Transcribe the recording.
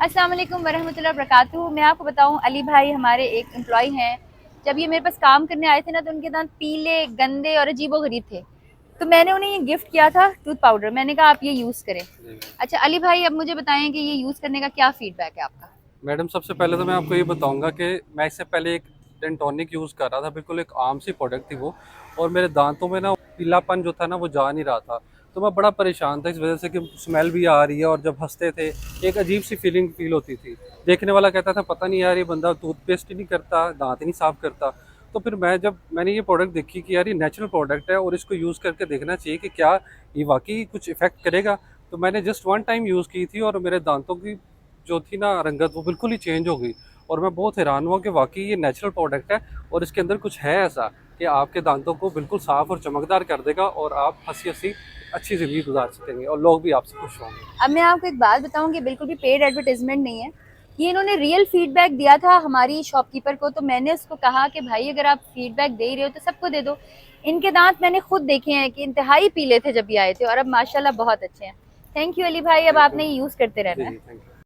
अस्सलाम वालेकुम वरहमतुल्लाहि वबरकातुहू। मैं आपको बताऊं, अली भाई हमारे एक एम्प्लॉय हैं। जब ये मेरे पास काम करने आए थे ना, तो उनके दांत पीले, गंदे और अजीबोगरीब थे। तो मैंने उन्हें ये गिफ्ट किया था टूथ पाउडर। मैंने कहा आप ये यूज़ करें। अच्छा अली भाई, अब मुझे बताएं कि ये यूज़ करने का क्या फीडबैक है आपका। मैडम, सबसे पहले तो मैं आपको ये बताऊंगा कि मैं इससे पहले एक डेंटोनिक यूज़ कर रहा था। बिल्कुल एक आम सी प्रोडक्ट थी वो। और मेरे दांतों में ना पीलापन जो था ना वो जा नहीं रहा था। तो मैं बड़ा परेशान था इस वजह से कि स्मेल भी आ रही है, और जब हंसते थे एक अजीब सी फीलिंग फील होती थी। देखने वाला कहता था पता नहीं यार, ये बंदा टूथपेस्ट ही नहीं करता, दांत ही नहीं साफ करता। तो फिर जब मैंने ये प्रोडक्ट देखी कि यार ये नेचुरल प्रोडक्ट है और इसको यूज़ करके देखना चाहिए कि क्या ये वाकई कुछ इफेक्ट करेगा। तो मैंने जस्ट वन टाइम यूज़ की थी और मेरे दांतों की जो थी ना रंगत वो बिल्कुल ही चेंज हो गई। और मैं बहुत हैरान हुआ कि वाकई ये नेचुरल प्रोडक्ट है और इसके अंदर कुछ है ऐसा कि आपके दांतों को बिल्कुल साफ और चमकदार कर देगा, और आप हंसी हंसी अच्छी ज़िंदगी गुजार सकेंगे और लोग भी आपसे खुश होंगे। अब मैं आपको एक बात बताऊं कि बिल्कुल भी पेड एडवर्टाइजमेंट नहीं है। ये इन्होंने रियल फीडबैक दिया था हमारी शॉपकीपर को। तो मैंने उसको कहा कि भाई अगर आप फीडबैक दे रहे हो तो सबको दे दो। इनके दांत मैंने खुद देखे हैं कि इंतहाई पीले थे जब ये आए थे, और अब माशाल्लाह बहुत अच्छे हैं। थैंक यू अली भाई, अब थैंक यू। आपने ये यूज़ करते रहना जी है। जी, थैंक यू।